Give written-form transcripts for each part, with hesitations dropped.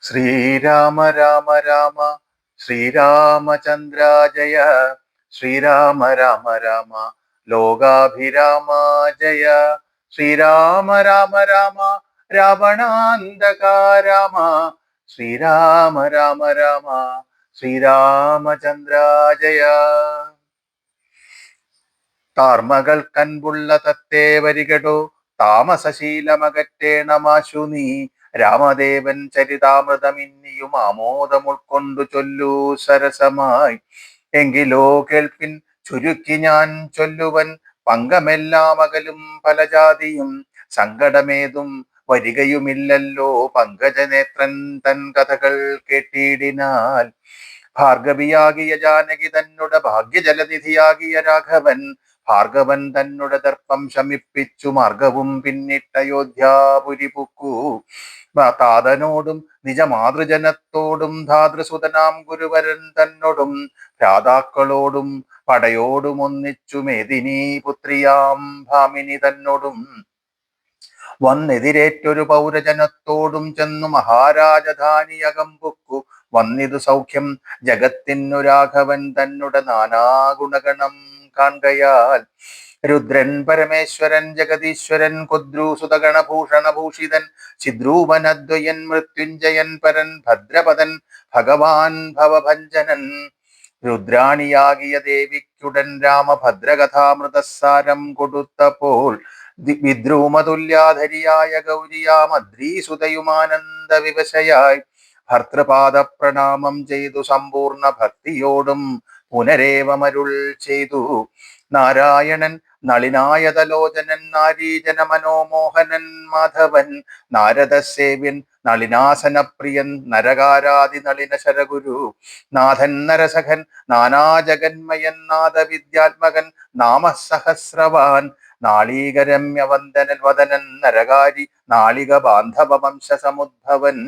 ശ്രീരാമ രാമ രാമ ശ്രീരാമചന്ദ്ര ജയ. ശ്രീരാമ രാമ രാമ ലോകാഭിരാമ ജയ. ശ്രീരാമ രാമ രാമ രാവണാന്തക രാമ. ശ്രീരാമ രാമ രാമ ശ്രീരാമചന്ദ്ര ജയ. താർമകൾ കൻപുള്ള തത്തേ വരികടോ, താമസശീലമകറ്റേണമാശു നീ. രാമദേവൻ ചരിതാമൃതമിന്നിയും ആമോദം ഉൾക്കൊണ്ടു ചൊല്ലൂ സരസമായി. എങ്കിലോ കേൾപ്പിൻ ചുരുക്കി ഞാൻ ചൊല്ലുവൻ, പങ്കമെല്ലാം അകലും പല ജാതിയും സങ്കടമേതും വരികയുമില്ലല്ലോ. പങ്കജനേത്രൻ തൻ കഥകൾ കേട്ടിടിനാൽ, ഭാർഗവിയാകിയ ജാനകി തന്നുടെ ഭാഗ്യജലനിധിയാകിയ രാഘവൻ, ഭാർഗവൻ തന്നുടെ ദർപ്പം ശമിപ്പിച്ചു മാർഗവും പിന്നിട്ടയോധ്യാപുരി പുക്കു. താതനോടും നിജമാതൃജനത്തോടും ധാതൃസുതനാം ഗുരുവരൻ തന്നോടും ഭ്രാതാക്കളോടും പടയോടും ഒന്നിച്ചു മേദിനി പുത്രിയാം ഭാമിനി തന്നോടും വന്നെതിരേറ്റൊരു പൗരജനത്തോടും ചെന്നു മഹാരാജധാനിയകം പുക്കു. വന്നിതു സൗഖ്യം ജഗത്തിനു രാഘവൻ തന്നുടെ നാനാഗുണഗണം കാൺകയാൽ. രുദ്രൻ പരമേശ്വരൻ ജഗതീശ്വരൻ കുദ്രൂസുതഗണഭൂഷണഭൂഷിതൻ ചിദ്രൂപനദ്വയൻ മൃത്യുഞ്ജയൻ പരൻ ഭദ്രപദൻ ഭഗവാൻ ഭവഭഞ്ജനൻ. രുദ്രാണിയാകിയ ദേവിക്കുടൻ രാമഭദ്രകഥാമൃതസാരം കൊടുത്തപ്പോൾ, വിദ്രൂമതുല്യാധരിയായ ഗൗരിയാമദ്രീസുതയുമാനന്ദ വിവശയായി ഭർത്തൃപാദ പ്രണാമം ചെയ്തു സമ്പൂർണ്ണ ഭക്തിയോടും പുനരേവമരുൾ ചെയ്തു. നാരായണൻ നളിനായതലോചനൻ നാരീജന മനോമോഹനൻ മാധവൻ നാരദസേവ്യൻ നളിനാസനപ്രിയൻ നരകാരാതി നളിന ശരഗുരു നാഥൻ നരസഖൻ നാനാജഗന്മയൻ നാദവിദ്യാത്മകൻ നാമസഹസ്രവാൻ നാളീകരമ്യവന്ദനൻ വദനൻ നരകാരി നാളിക ബാന്ധവ വംശസമുദ്ഭവൻ.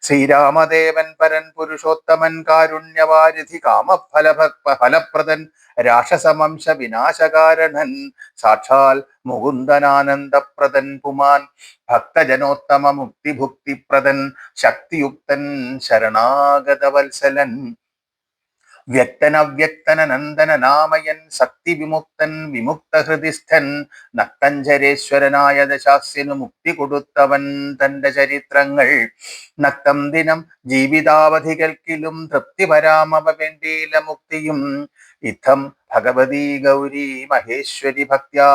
ശ്രീരാമദേവൻ പരൻ പുരുഷോത്തമൻ കാരുണ്യവാരിധി കാമഫലപ്രദൻ രാക്ഷസവംശ വിനാശകാരണൻ സാക്ഷാൽ മുകുന്ദനാനന്ദപ്രദൻ പുമാൻ ഭക്തജനോത്തമ മുക്തിഭുക്തിപ്രദൻ ശക്തിയുക്തൻ ശരണാഗതവത്സലൻ. വ്യക്തനവ്യക്തനനന്ദനനാമയൻ ശക്തി വിമുക്തൻ വിമുക്ത ഹൃദിസ്ഥൻ നക്തഞ്ചരേശ്വരനായ ദശാസ്യനു മുക്തി കൊടുത്തവൻ തന്റെ ചരിത്രങ്ങൾ. നക്തം ദിനം ജീവിതാവധികൾക്കിലും തൃപ്തി വരാമവ വേണ്ടീല മുക്തിയും. ഇത്തം ഭഗവതി ഗൗരി മഹേശ്വരി ഭക്ത്യാ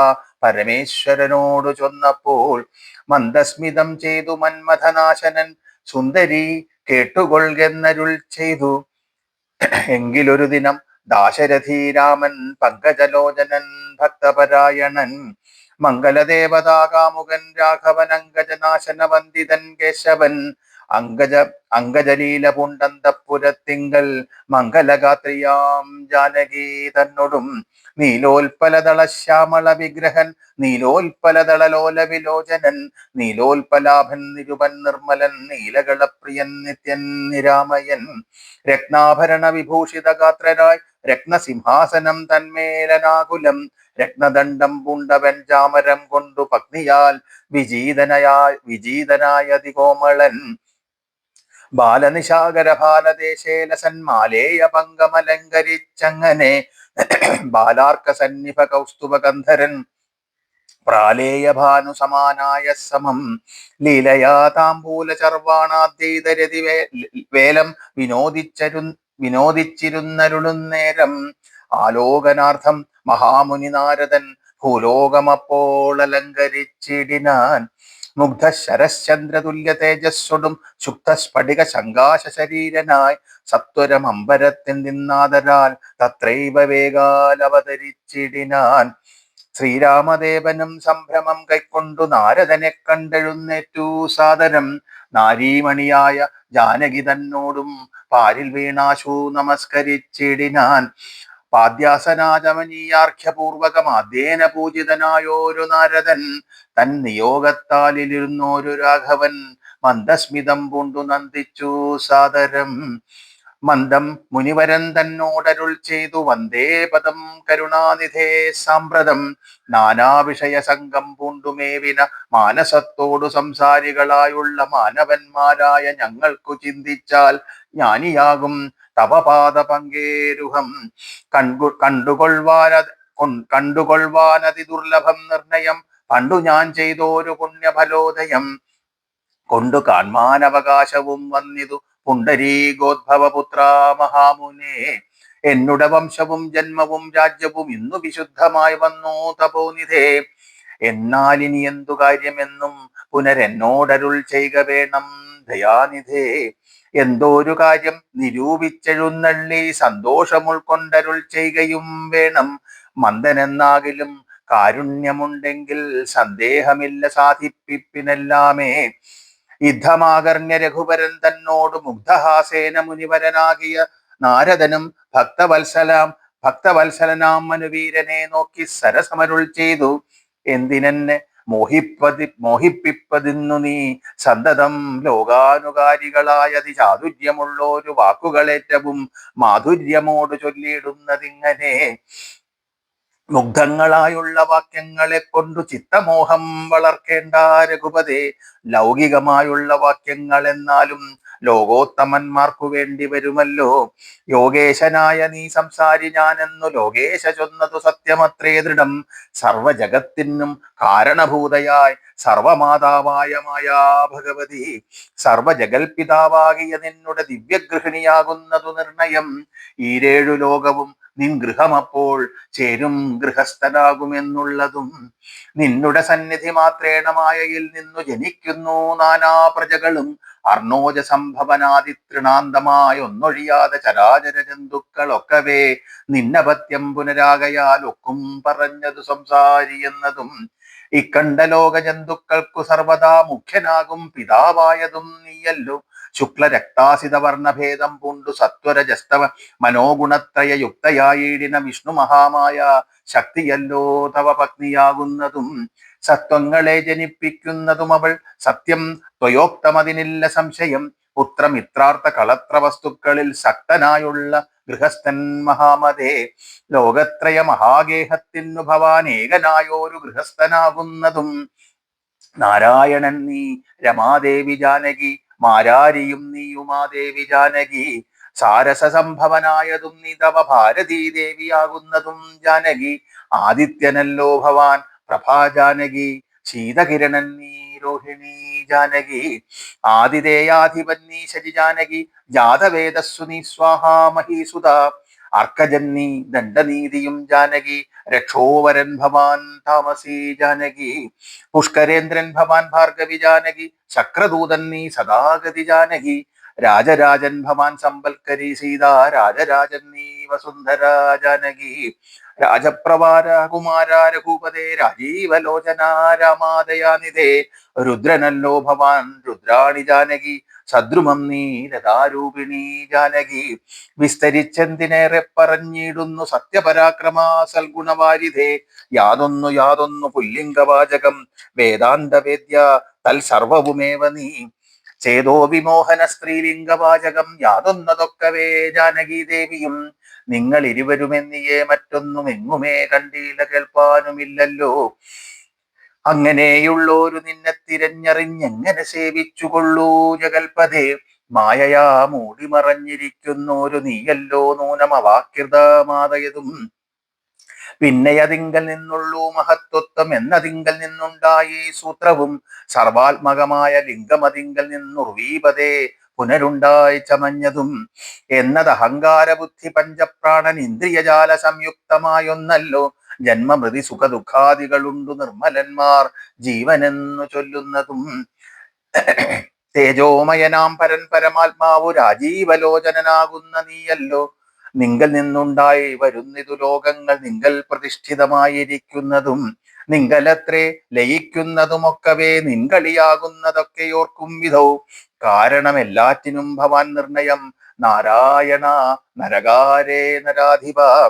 പരമേശ്വരനോടു ചൊന്നപ്പോൾ, മന്ദസ്മിതം ചെയ്തു മന്മഥനാശനൻ സുന്ദരി കേട്ടുകൊള്ളുന്നരുൾ ചെയ്തു. എങ്കിലൊരു ദിനം ദാശരഥി രാമൻ പങ്കജലോചനൻ ഭക്തപരായണൻ മംഗലദേവതാകാമുകൻ രാഘവൻ അങ്കജനാശന വന്ദിതൻ കേശവൻ അങ്കജലീല പുണ്ടന്തപുരത്തിങ്കൽ മംഗലഗാത്രിയാം ജാനകി തന്നോടും നീലോൽപലദള ശ്യാമള വിഗ്രഹൻ നീലോൽപലദളലോല വിലോചനൻ നീലോൽപലാഭൻ നിരുപൻ നിർമ്മലൻ നീലകളപ്രിയൻ നിത്യൻ നിരാമയൻ രത്നാഭരണ വിഭൂഷിത ഗാത്രരായി രത്നസിംഹാസനം തന്മേലനാകുലം രത്നദണ്ഡം പൂണ്ടവൻ ചാമരം കൊണ്ടു പത്നിയാൽ വിജീതനായ അതികോമളൻ ബാലനിശാകര ബാലദേശേലസൻ മാലേയ പങ്കമലങ്കരിച്ചങ്ങനെ ബാലാർക്ക സന്നിഭ കൗസ്തുഭ ഗന്ധരൻ പ്രാലേയ ഭാനു സമാനായ സമം ലീലയാ താംബൂല ചർവാണാദ്യൈതരതി വേലം വിനോദിച്ചിരുന്നരുളുന്നേരം ആലോകനാർത്ഥം മഹാമുനി നാരദൻ ഭൂലോകമപ്പോൾ അലങ്കരിച്ചിടിനാൻ. മുഗ്ധ ശരശ്ചന്ദ്രതുല്യ തേജസ്സൊടും ശുക്ത സ്ഫടിക ശങ്കാശ ശരീരനായി സത്വരം അമ്പരത്തിൽ നിന്നാദരാൽ തത്രൈവ വേഗാൽ അവതരിച്ചിടിനാൻ. ശ്രീരാമദേവനും സംഭ്രമം കൈക്കൊണ്ടു നാരദനെ കണ്ടെഴുന്നേറ്റു സാദരം നാരീമണിയായ ജാനകി തന്നോടും പാരിൽ വീണാശു നമസ്കരിച്ചിടിനാൻ. പാദ്യാസനാചമനീയാർഘ്യപൂർവകമാദ്യേന പൂജിതനായോരു നാരദൻ തൻ നിയോഗത്താലിരുന്നോരു രാഘവൻ മന്ദസ്മിതം പൂണ്ടു നന്ദിച്ചു സാദരം. മന്ദം മുനിവരൻ തന്നോടരുൾ ചെയ്തു വന്ദേ പദം കരുണാനിധേ സാമ്പ്രതം നാനാവിഷയ സംഘം പൂണ്ടുമേവിന മാനസത്തോടു സംസാരികളായുള്ള മാനവന്മാരായ ഞങ്ങൾക്കു ചിന്തിച്ചാൽ ജ്ഞാനിയാകും തവപാദ പങ്കേരുഹം കണ്ടുകൊള്ളുവാനതി ദുർലഭം നിർണയം പണ്ടു ഞാൻ ചെയ്തോരു പുണ്യഫലോദയം കൊണ്ടു കാൺമാനവകാശവും വന്നിതു പുണ്ടരീകോദ്ഭവപുത്ര മഹാമുനെ. എന്നുടെ വംശവും ജന്മവും രാജ്യവും ഇന്നു വിശുദ്ധമായി വന്നു തപോനിധേ. എന്നാൽ ഇനി എന്തു കാര്യമെന്നും പുനരെന്നോടരുൾ ചെയ്യുക വേണം ദയാനിധേ. എന്തോരു കാര്യം നിരൂപിച്ചെഴുന്നള്ളി സന്തോഷം ഉൾക്കൊണ്ടരുൾ ചെയ്യുകയും വേണം. മന്ദനെന്നാകിലും കാരുണ്യമുണ്ടെങ്കിൽ സന്ദേഹമില്ല സാധിപ്പിപ്പിനെല്ലാമേ. യുദ്ധമാകർണ്യ രഘുവരൻ തന്നോട് മുഗ്ധഹാസേന മുനിവരനാകിയ നാരദനും ഭക്തവത്സലനാം മനുവീരനെ നോക്കി സരസമരുൾ ചെയ്തു. എന്തിനെന്നെ മോഹിപ്പിപ്പതിന്നു നീ സന്തതം ലോകാനുകാരികളായ അതിചാതുര്യമുള്ളൊരു വാക്കുകളേറ്റവും മാധുര്യമോട് ചൊല്ലിയിടുന്നതിങ്ങനെ. മുഗ്ധങ്ങളായുള്ള വാക്യങ്ങളെ കൊണ്ടു ചിത്തമോഹം വളർക്കേണ്ട രഘുപതേ. ലൗകികമായുള്ള വാക്യങ്ങൾ എന്നാലും ലോകോത്തമന്മാർക്കു വേണ്ടി വരുമല്ലോ. യോഗേശനായ നീ സംസാരി ഞാനെന്നു ലോകേശ ചൊന്നതു സത്യമത്രേ ദൃഢം. സർവജഗത്തിനും കാരണഭൂതയായി സർവമാതാവായ മായാ ഭഗവതി. സർവജഗൽപിതാവാകിയ നിന്നുടെ ദിവ്യഗൃഹിണിയാകുന്നതു നിർണയം. ഈരേഴു ലോകവും നിൻ ഗൃഹമപ്പോൾ ചേരും ഗൃഹസ്ഥനാകുമെന്നുള്ളതും. നിന്നുടെ സന്നിധി മാത്രേണ മായയിൽ നിന്നു ജനിക്കുന്നു നാനാ പ്രജകളും. അർണോജ സംഭവനാദി തൃണാന്തമായ ഒന്നൊഴിയാതെ ചരാചര ജന്തുക്കളൊക്കവേ നിന്നപത്യം പുനരാകയാൽ ഒക്കും പറഞ്ഞതു സംസാരി എന്നതും. ഇക്കണ്ട ലോക ജന്തുക്കൾക്കു സർവദാ മുഖ്യനാകും പിതാവായതും നീയല്ലോ. ശുക്ലരക്താസിത വർണ്ണഭേദം പൂണ്ടു സത്വരജസ്തവ മനോഗുണത്രയ യുക്തയായിടിന വിഷ്ണു മഹാമായ ശക്തിയല്ലോ തവ പത്നിയാകുന്നതും. സത്വങ്ങളെ ജനിപ്പിക്കുന്നതും അവൾ സത്യം ത്വയോക്തമതിനില്ല സംശയം. പുത്രമിത്രാർത്ഥ കളത്ര വസ്തുക്കളിൽ ശക്തനായുള്ള ഗൃഹസ്ഥൻ മഹാമതേ. ലോകത്രയ മഹാഗേഹത്തിനു ഭവാൻ ഏകനായോരു ഗൃഹസ്ഥനാകുന്നതും. നാരായണൻ നീ രമാദേവി ജാനകി മാരാരിയും നീ ഉമാദേവി ജാനകി. സാരസ സംഭവനായതും നീ തവ ഭാരതീ ദേവിയാകുന്നതും ജാനകി. ആദിത്യനല്ലോ ഭവാൻ പ്രഭാ ജാനകി. ശീതകിരണൻ നീ രോഹിണി ജാനകി. ആതിഥേയാധിപൻ നീ ശരി ജാനകി. ജാതവേദസ്സു നീ സ്വാഹാ മഹീസുത. അർക്കജന്നീ ദണ്ഡനീതിയും ജാനകി. രക്ഷോവരൻ ഭവാൻ താമസി ജാനകി. പുഷ്കരേന്ദ്രൻ ഭവാൻ ഭാർഗവി ജാനകി. ചക്രദൂതൻ നീ സദാഗതി ജാനകി. രാജരാജൻ ഭവാൻ സമ്പൽക്കരി സീതാ. രാജരാജൻ നീ വസുന്ധര ജാനകി. രാജപ്രവാര കുമാര രഘുപതേ. രാജീവലോചന രാമാദയാനിധേ. രുദ്രനല്ലോ ഭവാൻ രുദ്രാണി ജാനകി. സദ്രുമം നീ ലതാരൂപിണി ജാനകി. വിസ്തരിച്ചെന്തിനേറെ പറഞ്ഞിടുന്നു സത്യപരാക്രമ സൽഗുണവാരിധേ. യാതൊന്നു പുല്ലിംഗവാചകം വേദാന്ത വേദ്യ തൽ സർവവുമേവ നീ. ചേതോ വിമോഹന സ്ത്രീലിംഗവാചകം യാതൊന്നതൊക്കവേ ജാനകി ദേവിയും. നിങ്ങൾ ഇരുവരുമെന്നിയേ മറ്റൊന്നും എങ്ങുമേ കണ്ടില്ല കേൾപ്പാനുമില്ലല്ലോ. അങ്ങനെയുള്ളോരു നിന്നെ തിരഞ്ഞറിഞ്ഞെങ്ങനെ സേവിച്ചുകൊള്ളൂ ജഗൽപതേ. മായയാ മൂടിമറഞ്ഞിരിക്കുന്നോരു നീയല്ലോ നൂനമവാകൃതമാതയതും. പിന്നെ അതിങ്കൽ നിന്നുള്ളൂ മഹത്വത്വം എന്നതിങ്കൽ നിന്നുണ്ടായി സൂത്രവും. സർവാത്മകമായ ലിംഗമതിങ്കൽ നിന്നുർവീപതേ പുനരുണ്ടായി ചമഞ്ഞതും. എന്നത് അഹങ്കാര ബുദ്ധി പഞ്ചപ്രാണൻ ഇന്ദ്രിയജാല സംയുക്തമായൊന്നല്ലോ. ജന്മമൃതി സുഖ ദുഃഖാദികളുണ്ടു നിർമ്മലന്മാർ ജീവനെന്നു ചൊല്ലുന്നതും. തേജോമയനാം പരൻ പരമാത്മാവു രാജീവലോചനാകുന്ന നീയല്ലോ. നിങ്കൽ നിന്നുണ്ടായി വരുന്നിതു ലോകങ്ങൾ നിങ്കൽ പ്രതിഷ്ഠിതമായിരിക്കുന്നതും. നിങ്കലത്രേ ലയിക്കുന്നതുമൊക്കവേ നിൻകളിയാകുന്നതൊക്കെയോർക്കും വിധൗ. കാരണം എല്ലാറ്റിനും ഭവാൻ നിർണയം നാരായണ നരകാരേ നരാധിപ.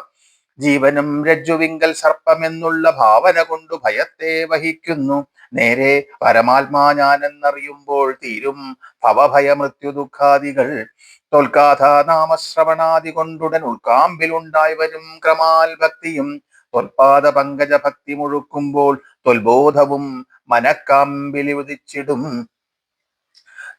ജീവനും രജ്ജുവിങ്കൽ സർപ്പമെന്നുള്ള ഭാവന കൊണ്ടു ഭയത്തെ വഹിക്കുന്നു. നേരെ പരമാത്മാ ഞാനെന്നറിയുമ്പോൾ തീരും ഭവഭയ മൃത്യു ദുഃഖാദികൾ. തോൽക്കാഥ നാമശ്രവണാദി കൊണ്ടുടൻ ഉൾക്കാമ്പിലുണ്ടായി വരും ക്രമാൽ ഭക്തിയും. തൊൽപാദ പങ്കജ ഭക്തി മുഴുക്കുമ്പോൾ തൊൽബോധവും മനക്കാമ്പിലി ഉദിച്ചിടും.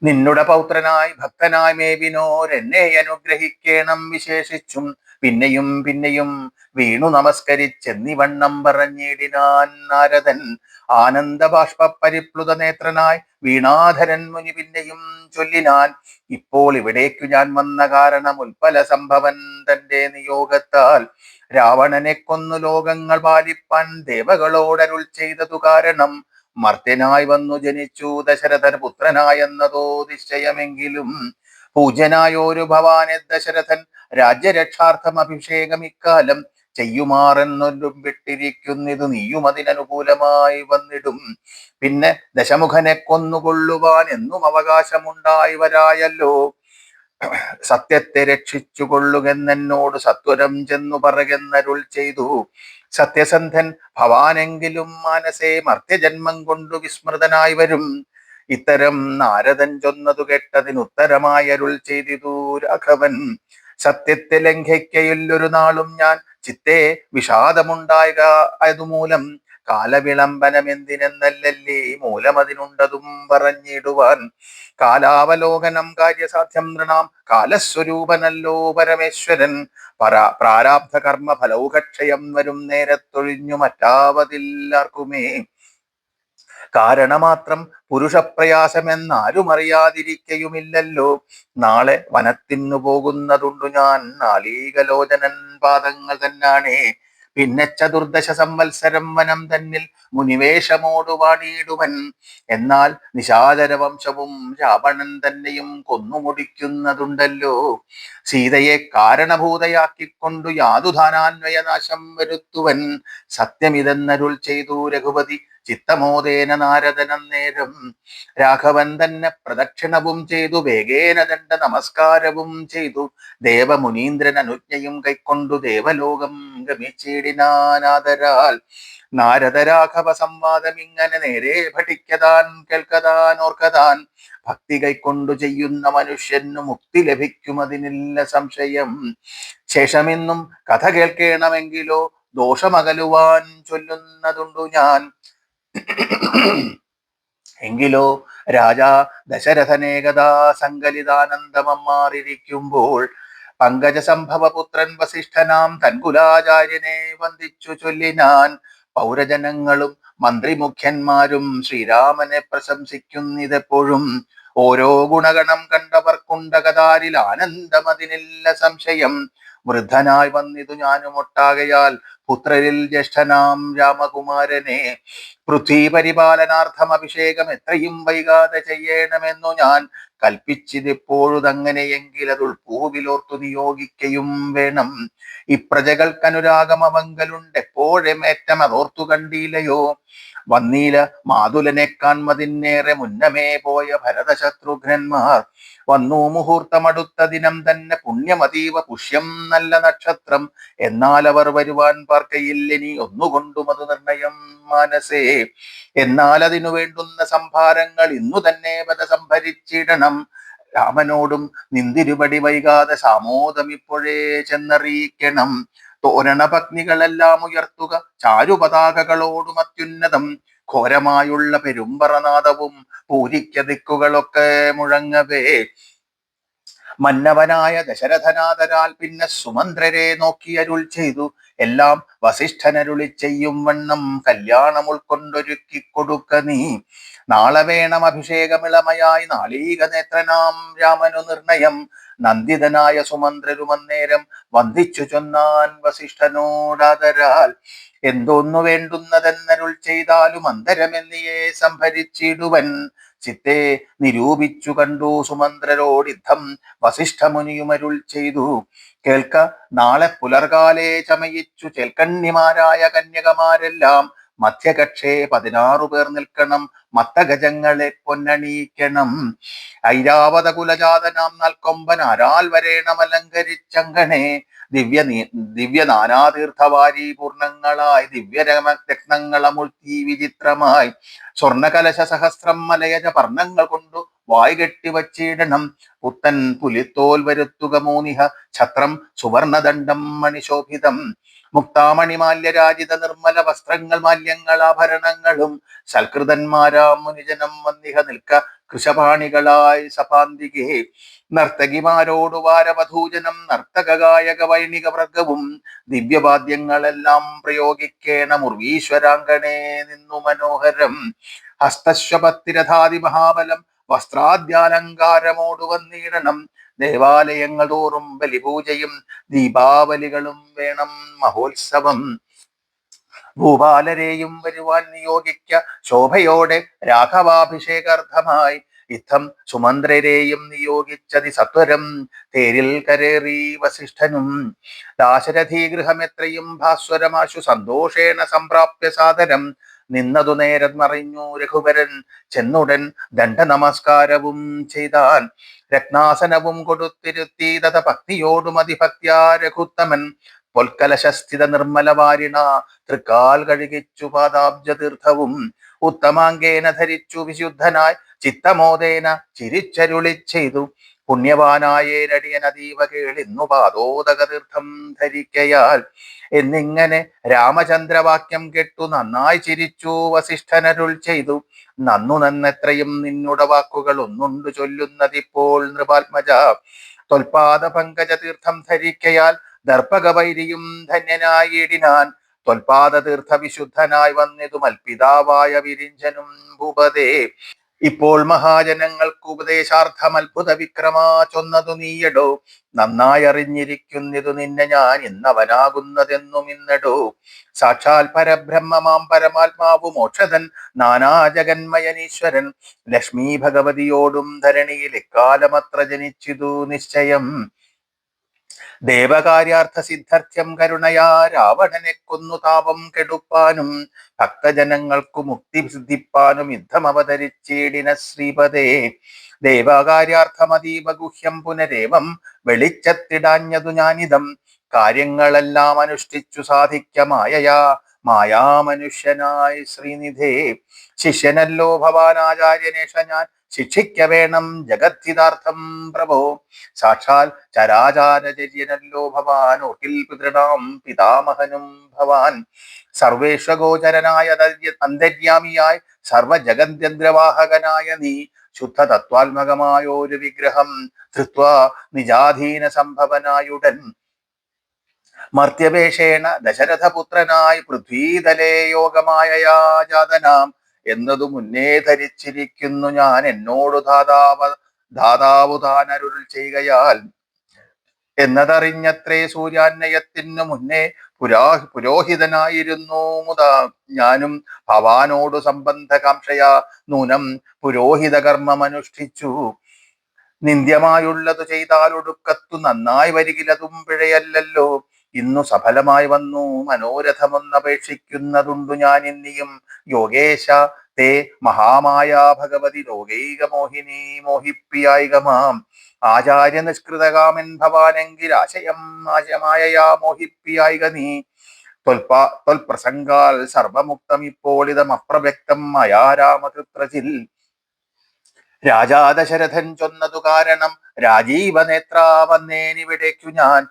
നിന്നുടെ പൗത്രനായി ഭക്തനായി മേവിനോരെന്നെ അനുഗ്രഹിക്കേണം വിശേഷിച്ചും. പിന്നെയും പിന്നെയും വീണു നമസ്കരിച്ചെന്നിവണ്ണം പറഞ്ഞിടിനാൻ നാരദൻ. ആനന്ദ ബാഷ്പ പരിപ്ലുത നേത്രനായി വീണാധരൻ മുനി പിന്നെയും ചൊല്ലിനാൻ. ഇപ്പോൾ ഇവിടേക്കു ഞാൻ വന്ന കാരണം ഉൽപ്പല സംഭവൻ തന്റെ നിയോഗത്താൽ രാവണനെ കൊന്നു ലോകങ്ങൾ പാലിപ്പാൻ ദേവകളോടരുൾ ചെയ്തതു കാരണം. മർത്യനായി വന്നു ജനിച്ചു ദശരഥൻ പുത്രനായെന്നതോ നിശ്ചയമെങ്കിലും പൂജ്യനായോരു ഭവാനെ ദശരഥൻ രാജ്യരക്ഷാർത്ഥം അഭിഷേകം ഇക്കാലം ചെയ്യുമാറെന്നൊല്ലും വിട്ടിരിക്കുന്നിതു നീയും അതിനനുകൂലമായി വന്നിടും. പിന്നെ ദശമുഖനെ കൊന്നുകൊള്ളുവാൻ എന്നും അവകാശമുണ്ടായി വരായല്ലോ. സത്യത്തെ രക്ഷിച്ചു കൊള്ളുകെന്നോട് സത്വരം ചെന്നു പറകെന്നരുൾ ചെയ്തു. സത്യസന്ധൻ ഭവാനെങ്കിലും മാനസേ മർത്യജന്മം കൊണ്ടു വിസ്മൃതനായി വരും. ഇത്തരം നാരദൻ ചൊന്നതു കേട്ടതിനുത്തരമായി അരുൾ ചെയ്തിതു രാഘവൻ. സത്യത്തെ ലംഘിക്കയില്ലൊരു നാളും ഞാൻ, ചിത്തേ വിഷാദമുണ്ടായ അതുമൂലം കാലവിളംബനം എന്തിനെന്നല്ലല്ലേ മൂലമതിനുണ്ടതും പറഞ്ഞിടുവാൻ. കാലാവലോകനം കാര്യസാധ്യം നൃണാം കാലസ്വരൂപനല്ലോ പരമേശ്വരൻ. പ്രാരാബ്ധ കർമ്മ ഫലൗകക്ഷയം വരും നേരത്തൊഴിഞ്ഞു മറ്റാവതില്ലാർക്കുമേ. കാരണമാത്രം പുരുഷപ്രയാസമെന്നാരും അറിയാതിരിക്കയുമില്ലല്ലോ. നാളെ വനത്തിനു പോകുന്നതുണ്ടു ഞാൻ, നാളീകലോചനൻ പാദങ്ങൾ തന്നാണേ. പിന്നെ ചതുർദശ സംവത്സരം വനം തന്നിൽ മുനിവേഷമോടു വാണിയിടുവൻ. എന്നാൽ നിശാചര വംശവും രാവണൻ തന്നെയും കൊന്നുമുടിക്കുന്നതുണ്ടല്ലോ. സീതയെ കാരണഭൂതയാക്കിക്കൊണ്ടു യാതുധാനാന്വയനാശം വരുത്തുവൻ. സത്യമിതെന്നരുൾ ചെയ്തു രഘുപതി ചിത്തമോദേന നാരദനന്നേരം. രാഘവൻ തന്നെ പ്രദക്ഷിണവും ചെയ്തു വേഗേന ദണ്ഡ നമസ്കാരവും ചെയ്തു. ദേവമുനീന്ദ്രൻ അനുജ്ഞയും കൈക്കൊണ്ടു ദേവലോകം ഗമിച്ചിടിനാനാദരാൽ. നാരദ രാഘവ സംവാദം ഇങ്ങനെ നേരെ പഠിക്കതാൻ കേൾക്കതാൻ ഓർക്കതാൻ. ഭക്തി കൈക്കൊണ്ടു ചെയ്യുന്ന മനുഷ്യനു മുക്തി ലഭിക്കുമതിനില്ല സംശയം. ശേഷമിന്നും കഥ കേൾക്കണമെങ്കിലോ ദോഷമകലുവാൻ ചൊല്ലുന്നതുണ്ടു ഞാൻ. എങ്കിലോ രാജാ ദശരഥനേകഥാ സങ്കലിതാനന്ദമമ്മാറിരിക്കുമ്പോൾ പങ്കജ സംഭവപുത്രൻ വസിഷ്ഠനാം തൻകുലാചാര്യനെ വന്ദിച്ചു ചൊല്ലിനാൻ. പൗരജനങ്ങളും മന്ത്രിമുഖ്യന്മാരും ശ്രീരാമനെ പ്രശംസിക്കുന്നിതെപ്പോഴും. ഓരോ ഗുണഗണം കണ്ടവർക്കുണ്ടകതാരിൽ ആനന്ദമതിനില്ല സംശയം. വൃദ്ധനായി വന്നിതു ഞാനുമൊട്ടാകയാൽ പുത്രരിൽ ജ്യേഷ്ഠനാം രാമകുമാരനെ. പൃഥ്വി പരിപാലനാർത്ഥം അഭിഷേകം എത്രയും വൈകാതെ ചെയ്യണമെന്നു ഞാൻ കൽപ്പിച്ചിതെപ്പോഴുതങ്ങനെയെങ്കിൽ അതുൾ പൂവിലോർത്തു നിയോഗിക്കയും വേണം. ഇപ്രജകൾക്കനുരാഗമവങ്കലുണ്ട് എപ്പോഴും ഏറ്റം അതോർത്തു കണ്ടീലയോ. വന്നീല മാതുലനെ കാൺമതിന്നേറെ മുന്നമേ പോയ ഭരതശത്രുഘ്നന്മാർ. വന്നു മുഹൂർത്തമടുത്ത ദിനം തന്നെ പുണ്യമതീവ പുഷ്യം നല്ല നക്ഷത്രം. എന്നാൽ അവർ വരുവാൻ പാർക്കയില്ലെനി ഒന്നുകൊണ്ടും അത് നിർണയം മാനസേ. എന്നാൽ അതിനു വേണ്ടുന്ന സംഭാരങ്ങൾ ഇന്നു തന്നെ പദ സംഭരിച്ചിടണം. രാമനോടും നിന്തിരുപടി വൈകാതെ സാമോദം ഇപ്പോഴേ ചെന്നറിയിക്കണം. തോരണ പത്നികളെല്ലാം ഉയർത്തുക ചാരുപതാകകളോടും അത്യുന്നതം. ഘോരമായുള്ള പെരുമ്പറനാദവും പൂരിക്ക ദിക്കുകളൊക്കെ മുഴങ്ങവേ. മന്നവനായ ദശരഥനാദരാൽ പിന്നെ സുമന്ത്രരെ നോക്കി അരുൾ ചെയ്തു. എല്ലാം വസിഷ്ഠനരുളി ചെയ്യും വണ്ണം കല്യാണം ഉൾക്കൊണ്ടൊരുക്കി കൊടുക്ക നീ. നാളെ വേണം അഭിഷേകമിളമയായി നാളീക നേത്രനാം രാമനു നിർണയം. നന്ദിതനായ സുമന്ത്രരുമന്നേരം വന്ദിച്ചു ചൊന്നാൻ വസിഷ്ഠനോടാദരാൽ. എന്തോന്നു വേണ്ടുന്നതെന്നരുൾ ചെയ്താലും അന്തരമെന്നിയെ സംഭരിച്ചിടുവൻ. ചിത്തെ നിരൂപിച്ചു കണ്ടു സുമന്ത്രരോടിദ്ധം വസിഷ്ഠമുനിയുമരുൾ ചെയ്തു. കേൾക്ക, നാളെ പുലർകാലേ ചമയിച്ചു ചേൽക്കണ്ണിമാരായ കന്യകമാരെല്ലാം മധ്യകക്ഷേ 16 പേർ നിൽക്കണം. മത്തഗജങ്ങളെ പൊന്നണിയിക്കണം. ഐരാവത കുലജാതനാം നൽക്കൊമ്പൻ ആരാൽ വരേണം അലങ്കരിച്ചങ്കണേ. ദിവ്യ നാനാതീർത്ഥവാരി പൂർണ്ണങ്ങളായി രത്നങ്ങളമുൾത്തി വിചിത്രമായി സ്വർണകലശ സഹസ്രം മലയജ പർണങ്ങൾ കൊണ്ടു വായ് കെട്ടിവച്ചിടണം. പുത്തൻ പുലിത്തോൽ വരുത്തുക മൂനിഹ ഛത്രം സുവർണദണ്ഡം മണിശോഭിതം മുക്താമണിമാല്യരാജിത നിർമ്മല വസ്ത്രങ്ങൾ മാല്യങ്ങൾ ആഭരണങ്ങളും സൽകൃതന്മാരാം മുനിജനം വന്നിഹ നിൽക്ക കൃശപാണികളായി സഭാന്തികെ നർത്തകിമാരോടു വാരവധൂജനം നർത്തക ഗായക വൈണിക വർഗവും ദിവ്യവാദ്യങ്ങളെല്ലാം പ്രയോഗിക്കേണം ഉർവീശ്വരാങ്കണേ നിന്നു മനോഹരം ഹസ്തശ്വപത്തിരഥാതി മഹാബലം വസ്ത്രാദ്യാലങ്കാരമോടു വന്നിടണം. ദേവാലയങ്ങൾ തോറും ബലിപൂജയും ദീപാവലികളും വേണം മഹോത്സവം. ഭൂപാലരെയും വരുവാൻ നിയോഗിക്ക ശോഭയോടെ രാഘവാഭിഷേകാർത്ഥമായി യുദ്ധം സുമന്ത്രരെയും നിയോഗിച്ചതി സത്വരം തേരിൽ കരേറി വസിഷ്ഠനും. ദാശരഥി ഗൃഹമെത്രയും ഭാസ്വരമാശു സന്തോഷേണ സംപ്രാപ്യ സാദരം നിന്നതു നേരം മറിഞ്ഞു രഘുവരൻ ചെന്നുടൻ ദണ്ഡ നമസ്കാരവും ചെയ്താൻ. രത്നാസനവും കൊടുത്തിരുത്തി തഥ ഭക്തിയോടും അതിഭക്ത്യാ രഘുത്തമൻ പൊൽക്കലശസ്ഥിത നിർമ്മലവാരിണ തൃക്കാൽ കഴുകിച്ചു പാദാബ്ജ തീർത്ഥവും ഉത്തമാങ്കേന ധരിച്ചു വിശുദ്ധനായി ചിത്തമോദേന ചിരിച്ചരുളി ചെയ്തു. പുണ്യവാനായേരടിയൻ അതീവ കേളിന്നു പാദോദക തീർത്ഥം ധരിക്കയാൽ എന്നിങ്ങനെ രാമചന്ദ്രവാക്യം കേട്ടു നന്നായി ചിരിച്ചു വസിഷ്ഠനരുൾ ചെയ്തു. നന്നു നന്നെത്രയും നിന്നുടെ വാക്കുകൾ ഒന്നുണ്ടു ചൊല്ലുന്നതിപ്പോൾ നൃപാത്മജ. തൊൽപാദ പങ്കജ തീർത്ഥം ധരിക്കയാൽ ദർപ്പകവൈരിയും ധന്യനായിടിനാൻ. ത്വൽപാദ തീർത്ഥ വിശുദ്ധനായി വന്നിതു മൽപിതാവായ വിരിഞ്ചനും ഭൂപതേ. ഇപ്പോൾ മഹാജനങ്ങൾക്ക് ഉപദേശാർത്ഥം അത്ഭുത വിക്രമാ ചൊന്നതു നീയടോ. നന്നായി അറിഞ്ഞിരിക്കുന്നിതു നിന്നെ ഞാൻ ഇന്നവനാകുന്നതെന്നും ഇന്നടോ. സാക്ഷാൽ പരബ്രഹ്മമാം പരമാത്മാവു മോക്ഷതൻ നാനാജഗന്മയനീശ്വരൻ ലക്ഷ്മി ഭഗവതിയോടും ധരണിയിൽ ഇക്കാലമത്ര ജനിച്ചിതു നിശ്ചയം. ദേവകാര്യാർത്ഥ സിദ്ധാർത്ഥ്യം കരുണയാ രാവണനെ കൊന്നു താപം കെടുപ്പാനും ഭക്തജനങ്ങൾക്കു മുക്തി സിദ്ധിപ്പാനും യുദ്ധം അവതരിച്ചിടിന ശ്രീപദേ. ദേവകാര്യാർത്ഥമതീവ ഗുഹ്യം പുനരേവം വെളിച്ചത്തിടാഞ്ഞതു ഞാനിതം. കാര്യങ്ങളെല്ലാം അനുഷ്ഠിച്ചു സാധിക്ക മായയാ മായാമനുഷ്യനായി ശ്രീനിധേ. ശിഷ്യനല്ലോ ഭവാൻ ആചാര്യനേഷ ഞാൻ ശിക്ഷിക്ക വേണം ജഗദ്ധിതാർത്ഥം പ്രഭോ. സാക്ഷാൽ ചരാചാരചര്യനല്ലോ ഭവാൻ ഓർക്കിൽ പിതൃണാം പിതാമഹനും ഭവാൻ. സർവേശ്വഗോചരനായ അന്തര്യാമിയായി സർവജഗദ്യന്ത്രവാഹകനായ നീ ശുദ്ധ തത്വാത്മകമായ ഒരു വിഗ്രഹം ധൃത്വാ നിജാധീന സംഭവനായുടൻ മർത്യവേഷേണ ദശരഥപുത്രനായി പൃഥ്വീതലേ യോഗമായ ജാതനാം എന്നതു മുന്നേ ധരിച്ചിരിക്കുന്നു ഞാൻ. എന്നോടു ധാതാവു താനരുൾ ചെയ്കയാൽ എന്നതറിഞ്ഞത്രേ സൂര്യാന്വയത്തിനു മുന്നേ പുരോഹിതനായിരുന്നു മുതാ. ഞാനും ഭവാനോടു സംബന്ധകാംക്ഷയാ നൂനം പുരോഹിത കർമ്മമനുഷ്ഠിച്ചു. നിന്ദ്യമായുള്ളതു ചെയ്താൽ ഒടുക്കത്തു നന്നായി വരികിലതും പിഴയല്ലല്ലോ. ഇന്നു സഫലമായി വന്നു മനോരഥമൊന്നപേക്ഷിക്കുന്നതുണ്ടു ഞാൻ ഇന്നിയും. യോഗേശ തേ മഹാമായ ഭഗവതി ലോകൈക മോഹിനി മോഹിപ്പിയായികമാം. ആചാര്യ നിഷ്കൃതകാമൻ ഭവാനെങ്കിൽ ആശയമായയാ മോഹിപ്പിയായിക നീ. ത്വൽപ്രസംഗാൽ സർവമുക്തം ഇപ്പോൾ ഇതം അപ്രവ്യക്തം മയാ രാമകൃത്രചിൽ. രാജാ ദശരഥൻ ചൊന്നതു കാരണം രാജീവനേത്രാ വന്നേനിവിടേക്കു ഞാൻ.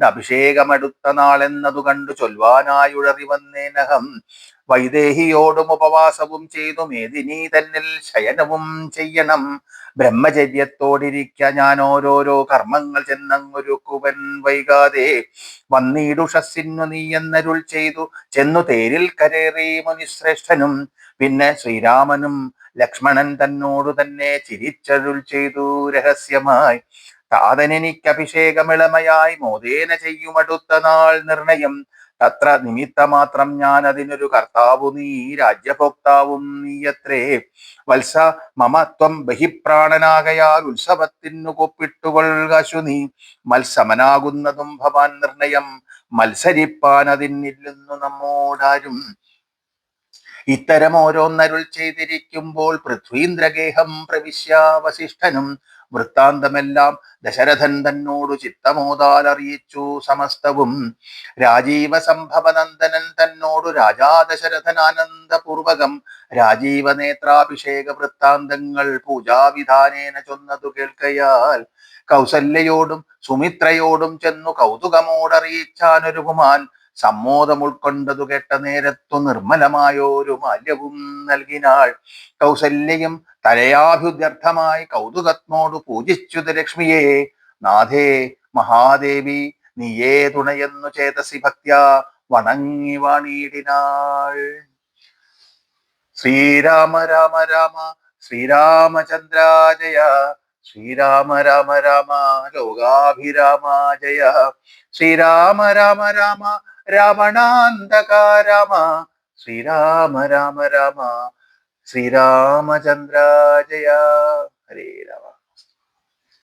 അഭിഷേകമെടുത്ത നാളെന്നതു കണ്ടു ചൊൽവാനായുഴറി വന്നേനഹം. വൈദേഹിയോടും ഉപവാസവും ചെയ്തു മേദിനി തന്നിൽ ശയനവും ചെയ്യണം. ബ്രഹ്മചര്യത്തോടിരിക്ക ഞാൻ ഓരോരോ കർമ്മങ്ങൾ ചെന്നങ്ങൊരുക്കുവൻ വൈകാതെ. വന്നീടുഷസ്സിന്നു നീ എന്നരുൾ ചെയ്തു ചെന്നു തേരിൽ കരേറി മുനിശ്രേഷ്ഠനും. പിന്നെ ശ്രീരാമനും ലക്ഷ്മണൻ തന്നോടു തന്നെ ചിരിച്ചരുൾ ചെയ്തു രഹസ്യമായി. താതനെനിക്ക് അഭിഷേകമിളമയായി മോദേന ചെയ്യുമടുത്ത നാൾ നിർണയം. തത്ര നിമിത്തമാത്രം ഞാൻ അതിനൊരു കർത്താവു നീ രാജ്യഭോക്താവും നീയത്രേ. വത്സ മമ ത്വം ബഹിപ്രാണനാകയാൽ ഉത്സവത്തിനു കൊപ്പിട്ടുകൊള്ളുകശു നീ. മത്സമനാകുന്നതും ഭവാൻ നിർണയം മത്സരിപ്പാൻ അതിനില്ലെന്നു നമ്മോടാരും. ഇത്തരം ഓരോന്നരുൾ ചെയ്തിരിക്കുമ്പോൾ പൃഥ്വീന്ദ്രഗേഹം പ്രവിശ്യ വസിഷ്ഠനും വൃത്താന്തമെല്ലാം ദശരഥൻ തന്നോടു ചിത്തമോദാൽ അറിയിച്ചു സമസ്തവും. രാജീവ സംഭവനന്ദനൻ തന്നോടു രാജാ ദശരഥൻ ആനന്ദപൂർവകം രാജീവ നേത്രാഭിഷേക വൃത്താന്തങ്ങൾ പൂജാവിധാനേന ചൊന്നതു കേൾക്കയാൽ കൗസല്യയോടും സുമിത്രയോടും ചെന്നു കൗതുകമോടറിയിച്ചാനൊരുകുമാൻ. സമ്മോദം ഉൾക്കൊണ്ടതു കേട്ട നേരത്തു നിർമ്മലമായോരു മാല്യവും നൽകിനാൾ. കൗസല്യയും തലയാഭ്യുത്യർത്ഥമായി കൗതുകത്നോടു പൂജിച്ചുത് ലക്ഷ്മിയെ. നാഥേ മഹാദേവി നീയേ തുണയെന്നു ചേതസി ഭക്ത്യാ വണങ്ങി വാണിടിനാൾ. ശ്രീരാമ രാമ രാമ ശ്രീരാമചന്ദ്ര ജയ. ശ്രീരാമ രാമ രാമ ലോകാഭിരാമ ജയ. ശ്രീരാമ രാമ രാമ രാവണാന്തക രാമ. ശ്രീരാമ രാമ രാമ ശ്രീരാമചന്ദ്ര ജയ. ഹരേ രാമ.